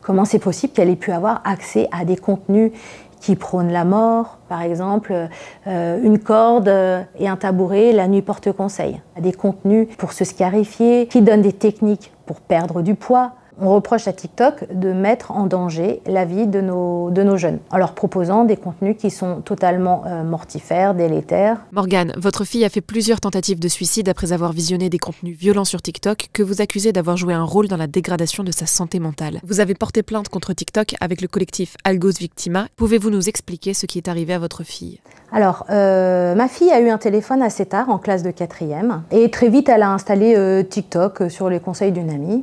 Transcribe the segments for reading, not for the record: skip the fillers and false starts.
Comment c'est possible qu'elle ait pu avoir accès à des contenus qui prônent la mort, par exemple, une corde et un tabouret, la nuit porte conseil. Des contenus pour se scarifier, qui donnent des techniques pour perdre du poids. On reproche à TikTok de mettre en danger la vie de nos jeunes, en leur proposant des contenus qui sont totalement mortifères, délétères. Morgane, votre fille a fait plusieurs tentatives de suicide après avoir visionné des contenus violents sur TikTok que vous accusez d'avoir joué un rôle dans la dégradation de sa santé mentale. Vous avez porté plainte contre TikTok avec le collectif Algos Victima. Pouvez-vous nous expliquer ce qui est arrivé à votre fille? Alors, ma fille a eu un téléphone assez tard, en classe de 4e, et très vite elle a installé TikTok sur les conseils d'une amie.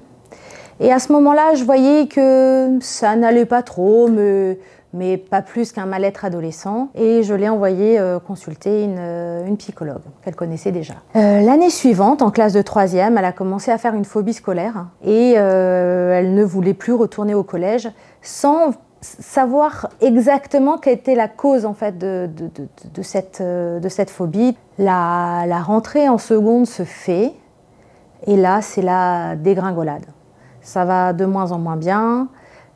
Et à ce moment-là, je voyais que ça n'allait pas trop, mais pas plus qu'un mal-être adolescent. Et je l'ai envoyée consulter une psychologue qu'elle connaissait déjà. L'année suivante, en classe de 3e, elle a commencé à faire une phobie scolaire. Et elle ne voulait plus retourner au collège sans savoir exactement quelle était la cause en fait, de cette phobie. La rentrée en seconde se fait. Et là, c'est la dégringolade. Ça va de moins en moins bien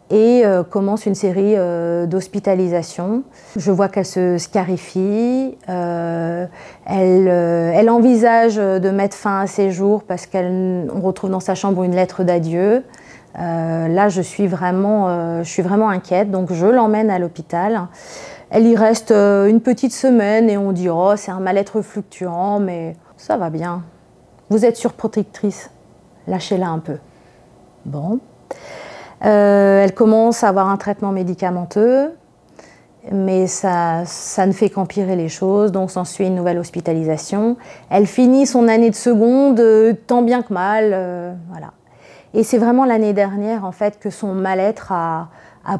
et commence une série d'hospitalisations. Je vois qu'elle se scarifie, elle envisage de mettre fin à ses jours parce qu'on retrouve dans sa chambre une lettre d'adieu. Là, je suis vraiment inquiète, donc je l'emmène à l'hôpital. Elle y reste une petite semaine et on dit « Oh, c'est un mal-être fluctuant, mais ça va bien. Vous êtes surprotectrice, lâchez-la un peu. » Bon. Elle commence à avoir un traitement médicamenteux, mais ça ne fait qu'empirer les choses, donc s'ensuit une nouvelle hospitalisation. Elle finit son année de seconde tant bien que mal, voilà. Et c'est vraiment l'année dernière en fait, que son mal-être a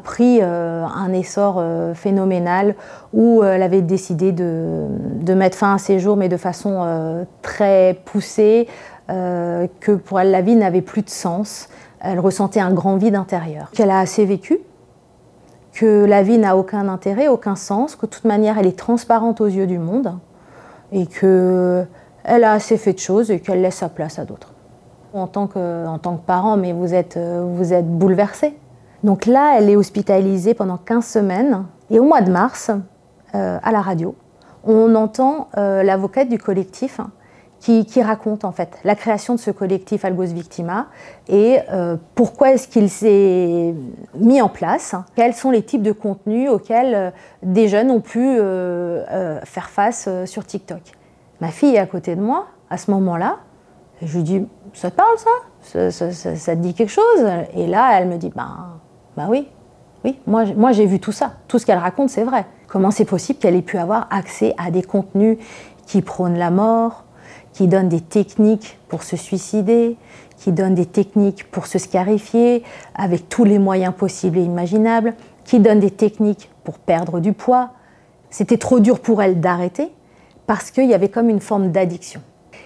pris un essor phénoménal où elle avait décidé de mettre fin à ses jours, mais de façon très poussée, que pour elle la vie n'avait plus de sens. Elle ressentait un grand vide intérieur, qu'elle a assez vécu, que la vie n'a aucun intérêt, aucun sens, que de toute manière elle est transparente aux yeux du monde et qu'elle a assez fait de choses et qu'elle laisse sa place à d'autres. En tant que parent, mais vous êtes bouleversé. Donc là, elle est hospitalisée pendant 15 semaines et au mois de mars, à la radio, on entend l'avocate du collectif qui raconte en fait la création de ce collectif Algos Victima et pourquoi est-ce qu'il s'est mis en place, quels sont les types de contenus auxquels des jeunes ont pu faire face sur TikTok. Ma fille est à côté de moi à ce moment-là, et je lui dis « ça te parle ça te dit quelque chose ?» Et là elle me dit « bah oui, moi j'ai vu tout ça, tout ce qu'elle raconte c'est vrai. Comment c'est possible qu'elle ait pu avoir accès à des contenus qui prônent la mort, qui donnent des techniques pour se suicider, qui donnent des techniques pour se scarifier avec tous les moyens possibles et imaginables, qui donnent des techniques pour perdre du poids. C'était trop dur pour elle d'arrêter parce qu'il y avait comme une forme d'addiction.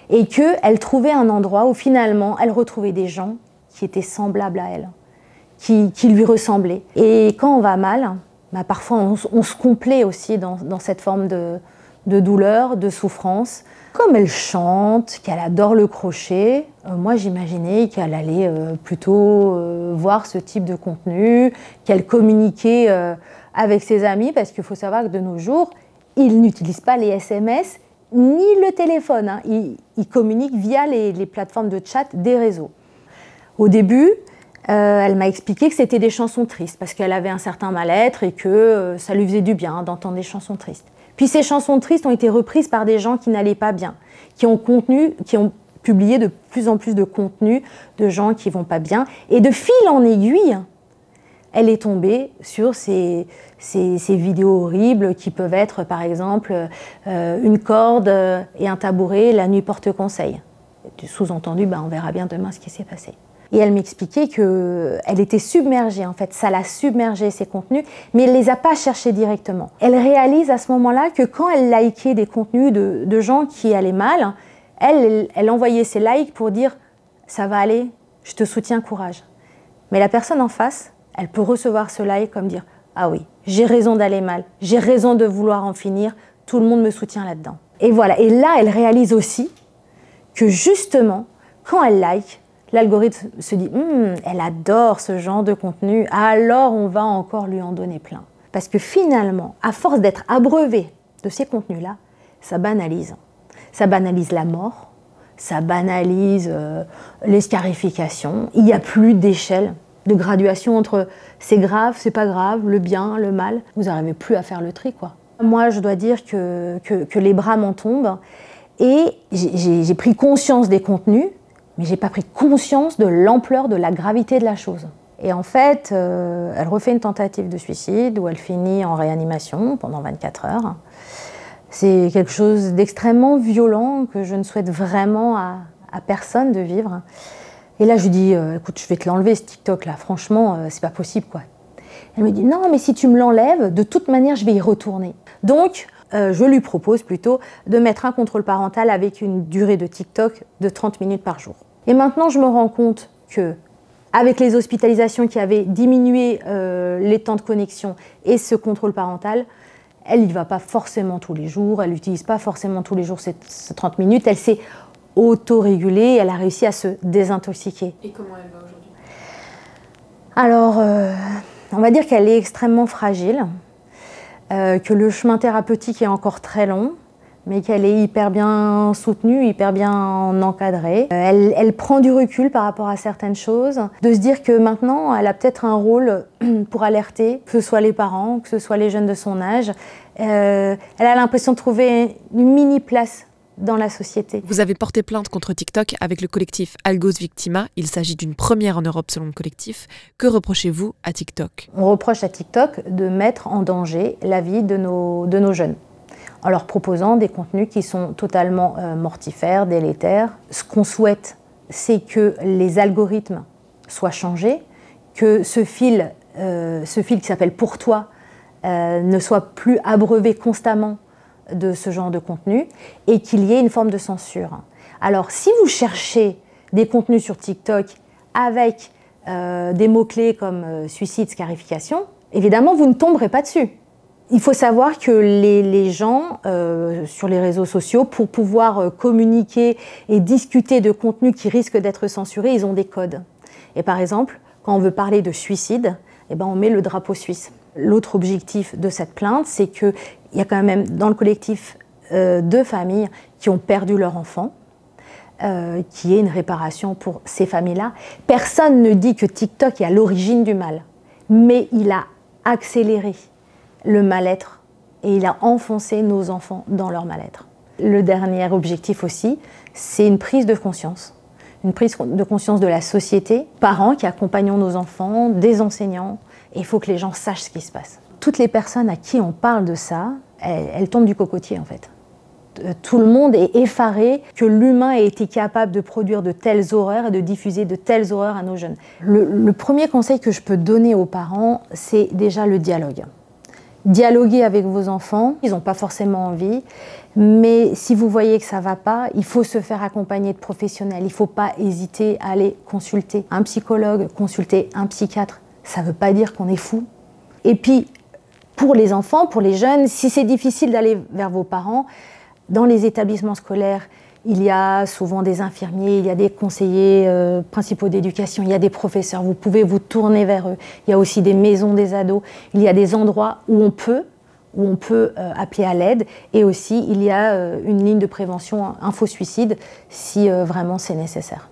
Et qu'elle trouvait un endroit où finalement elle retrouvait des gens qui étaient semblables à elle, qui lui ressemblaient. Et quand on va mal, parfois on se complaît aussi dans cette forme de douleur, de souffrance. Comme elle chante, qu'elle adore le crochet, moi j'imaginais qu'elle allait plutôt voir ce type de contenu, qu'elle communiquait avec ses amis, parce qu'il faut savoir que de nos jours, ils n'utilisent pas les SMS ni le téléphone, hein. Ils communiquent via les plateformes de chat des réseaux. Au début, elle m'a expliqué que c'était des chansons tristes, parce qu'elle avait un certain mal-être et que ça lui faisait du bien d'entendre des chansons tristes. Puis ces chansons tristes ont été reprises par des gens qui n'allaient pas bien, qui ont publié de plus en plus de contenu de gens qui ne vont pas bien. Et de fil en aiguille, elle est tombée sur ces vidéos horribles qui peuvent être, par exemple, une corde et un tabouret, la nuit porte conseil. Sous-entendu, on verra bien demain ce qui s'est passé. Et elle m'expliquait qu'elle était submergée, en fait, ça l'a submergée ces contenus, mais elle ne les a pas cherchés directement. Elle réalise à ce moment-là que quand elle likait des contenus de gens qui allaient mal, elle envoyait ses likes pour dire « ça va aller, je te soutiens, courage ». Mais la personne en face, elle peut recevoir ce like comme dire « ah oui, j'ai raison d'aller mal, j'ai raison de vouloir en finir, tout le monde me soutient là-dedans ». Et voilà, et là, elle réalise aussi que justement, quand elle like, L'algorithme se dit « elle adore ce genre de contenu, alors on va encore lui en donner plein ». Parce que finalement, à force d'être abreuvé de ces contenus-là, ça banalise. Ça banalise la mort, ça banalise les scarifications. Il n'y a plus d'échelle, de graduation entre c'est grave, c'est pas grave, le bien, le mal. Vous n'arrivez plus à faire le tri, quoi. Moi, je dois dire que les bras m'en tombent et j'ai pris conscience des contenus, mais j'ai pas pris conscience de l'ampleur, de la gravité de la chose. Et en fait, elle refait une tentative de suicide où elle finit en réanimation pendant 24 heures. C'est quelque chose d'extrêmement violent que je ne souhaite vraiment à personne de vivre. Et là, je lui dis, écoute, je vais te l'enlever ce TikTok là, franchement, c'est pas possible quoi. Elle me dit, non, mais si tu me l'enlèves, de toute manière, je vais y retourner. Donc, je lui propose plutôt de mettre un contrôle parental avec une durée de TikTok de 30 minutes par jour. Et maintenant, je me rends compte que, avec les hospitalisations qui avaient diminué les temps de connexion et ce contrôle parental, elle n'y va pas forcément tous les jours, elle n'utilise pas forcément tous les jours ces 30 minutes, elle s'est auto-régulée, elle a réussi à se désintoxiquer. Et comment elle va aujourd'hui? Alors, on va dire qu'elle est extrêmement fragile, que le chemin thérapeutique est encore très long, mais qu'elle est hyper bien soutenue, hyper bien encadrée. Elle prend du recul par rapport à certaines choses, de se dire que maintenant, elle a peut-être un rôle pour alerter, que ce soit les parents, que ce soit les jeunes de son âge. Elle a l'impression de trouver une mini-place dans la société. Vous avez porté plainte contre TikTok avec le collectif Algos Victima. Il s'agit d'une première en Europe selon le collectif. Que reprochez-vous à TikTok? On reproche à TikTok de mettre en danger la vie de nos jeunes, en leur proposant des contenus qui sont totalement mortifères, délétères. Ce qu'on souhaite, c'est que les algorithmes soient changés, que ce fil qui s'appelle « Pour toi » ne soit plus abreuvé constamment de ce genre de contenu et qu'il y ait une forme de censure. Alors, si vous cherchez des contenus sur TikTok avec des mots-clés comme suicide, scarification, évidemment, vous ne tomberez pas dessus. Il faut savoir que les gens sur les réseaux sociaux, pour pouvoir communiquer et discuter de contenus qui risquent d'être censurés, ils ont des codes. Et par exemple, quand on veut parler de suicide, eh ben on met le drapeau suisse. L'autre objectif de cette plainte, c'est qu'il y a quand même dans le collectif 2 familles qui ont perdu leur enfant, qui est une réparation pour ces familles-là. Personne ne dit que TikTok est à l'origine du mal, mais il a accéléré le mal-être et il a enfoncé nos enfants dans leur mal-être. Le dernier objectif aussi, c'est une prise de conscience. Une prise de conscience de la société, parents qui accompagnons nos enfants, des enseignants, et il faut que les gens sachent ce qui se passe. Toutes les personnes à qui on parle de ça, elles tombent du cocotier en fait. Tout le monde est effaré que l'humain ait été capable de produire de telles horreurs et de diffuser de telles horreurs à nos jeunes. Le premier conseil que je peux donner aux parents, c'est déjà le dialogue. Dialoguer avec vos enfants, ils n'ont pas forcément envie, mais si vous voyez que ça ne va pas, il faut se faire accompagner de professionnels. Il ne faut pas hésiter à aller consulter un psychologue, consulter un psychiatre. Ça ne veut pas dire qu'on est fou. Et puis, pour les enfants, pour les jeunes, si c'est difficile d'aller vers vos parents, dans les établissements scolaires, il y a souvent des infirmiers, il y a des conseillers principaux d'éducation, il y a des professeurs, vous pouvez vous tourner vers eux. Il y a aussi des maisons des ados, il y a des endroits où on peut appeler à l'aide. Et aussi, il y a une ligne de prévention info-suicide si vraiment c'est nécessaire.